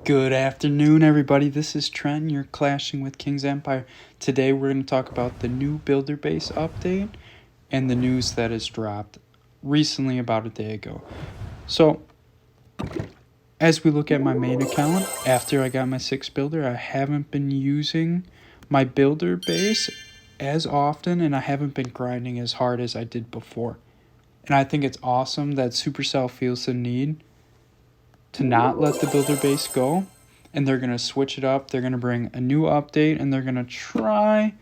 Good afternoon, everybody. This is Trent. You're clashing with King's Empire. Today, we're going to talk about the new builder base update and the news that has dropped recently about a day ago. So, as we look at my main account, after I got my 6th builder, I haven't been using my builder base as often, and I haven't been grinding as hard as I did before. And I think it's awesome that Supercell feels the need to not let the builder base go, and they're going to switch it up. They're going to bring a new update, and they're going to try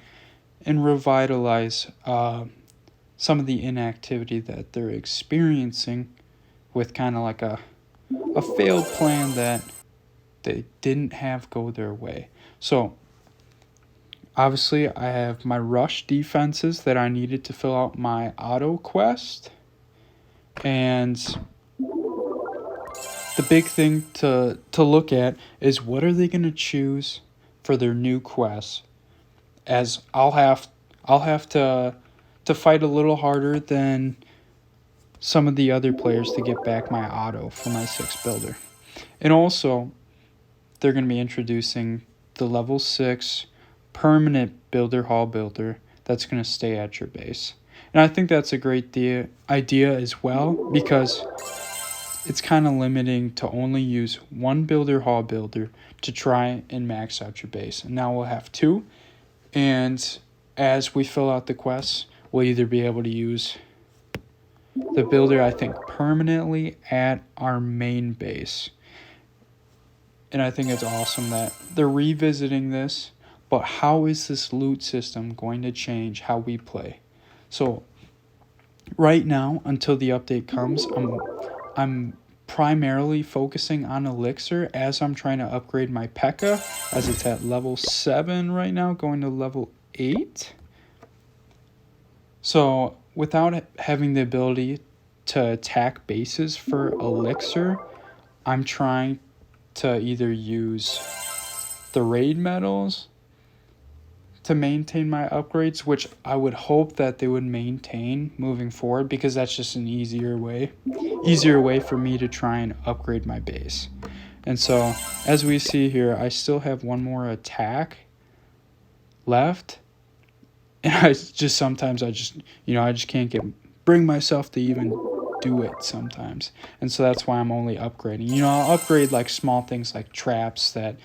and revitalize some of the inactivity that they're experiencing with kind of like a failed plan that they didn't have go their way. So obviously I have my rush defenses that I needed to fill out my auto quest, and the big thing to look at is what are they going to choose for their new quests, as I'll have to fight a little harder than some of the other players to get back my auto for my 6th builder. And also, they're going to be introducing the level 6 permanent builder hall builder that's going to stay at your base. And I think that's a great idea as well, because it's kind of limiting to only use one builder hall builder to try and max out your base. And now we'll have 2. And as we fill out the quests, we'll either be able to use the builder, I think, permanently at our main base. And I think it's awesome that they're revisiting this. But how is this loot system going to change how we play? So right now, until the update comes, I'm primarily focusing on Elixir as I'm trying to upgrade my P.E.K.K.A, as it's at level 7 right now, going to level 8. So without having the ability to attack bases for Elixir, I'm trying to either use the raid medals to maintain my upgrades, which I would hope that they would maintain moving forward, because that's just an easier way for me to try and upgrade my base. And so as we see here, I still have one more attack left, and I just can't bring myself to even do it sometimes. And so that's why I'm only upgrading. I'll upgrade like small things like traps that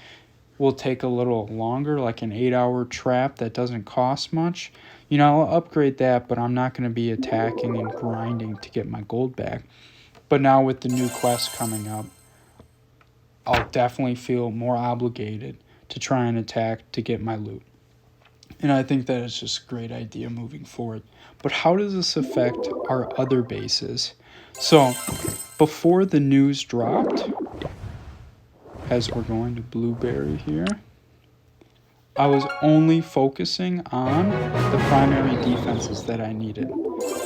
will take a little longer, like an 8-hour trap that doesn't cost much. I'll upgrade that, but I'm not going to be attacking and grinding to get my gold back. But now with the new quest coming up, I'll definitely feel more obligated to try and attack to get my loot. And I think that is just a great idea moving forward. But how does this affect our other bases? So before the news dropped, as we're going to Blueberry here, I was only focusing on the primary defenses that I needed.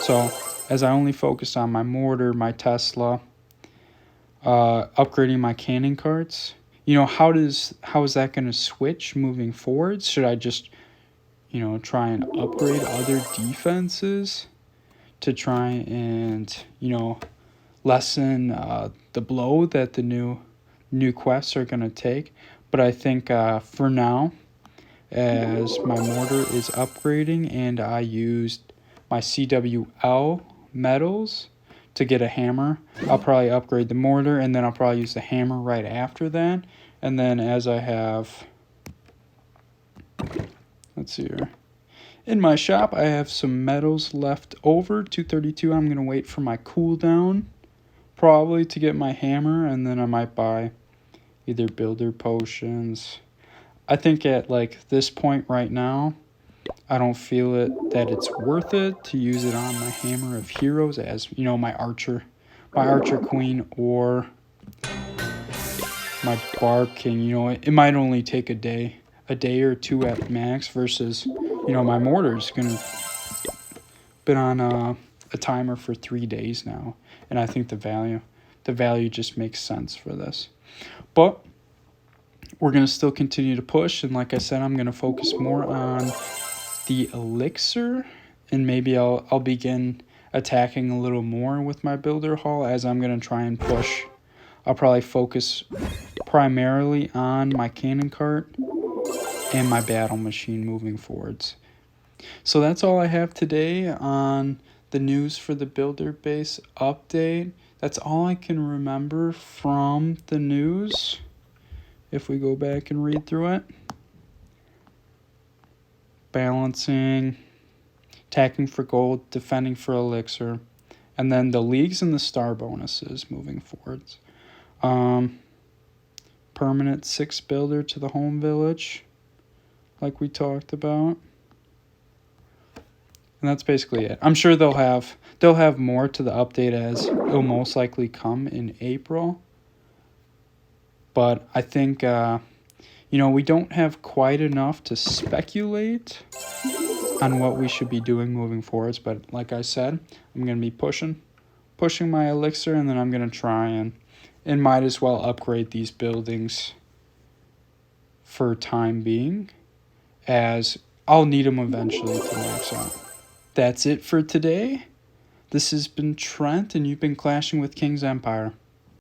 So as I only focused on my mortar, my Tesla, upgrading my cannon carts, how is that going to switch moving forward? Should I just, try and upgrade other defenses to try and, lessen the blow that the new quests are going to take? But I think for now, as my mortar is upgrading and I used my CWL medals to get a hammer, I'll probably upgrade the mortar, and then I'll probably use the hammer right after that. And then as I have, let's see here, in my shop I have some medals left over, 232. I'm going to wait for my cooldown probably to get my hammer, and then I might buy either builder potions. I think at like this point right now, I don't feel that it's worth it to use it on my hammer of heroes as, my archer queen, or my barb king. It might only take a day or two at max, versus, my mortar's gonna been on a timer for 3 days now, and I think the value just makes sense for this. But we're going to still continue to push, and like I said, I'm going to focus more on the Elixir, and maybe I'll begin attacking a little more with my builder hall, as I'm going to try and push I'll probably focus primarily on my cannon cart and my battle machine moving forwards. So that's all I have today on the news for the builder base update. That's all I can remember from the news. If we go back and read through it. Balancing, attacking for gold, defending for elixir, and then the leagues and the star bonuses moving forwards. Permanent 6 builder to the home village, like we talked about. And that's basically it. I'm sure they'll have more to the update, as it'll most likely come in April. But I think we don't have quite enough to speculate on what we should be doing moving forwards. But like I said, I'm going to be pushing my elixir, and then I'm going to try and might as well upgrade these buildings for time being, as I'll need them eventually to max out. That's it for today. This has been Trent, and you've been clashing with King's Empire.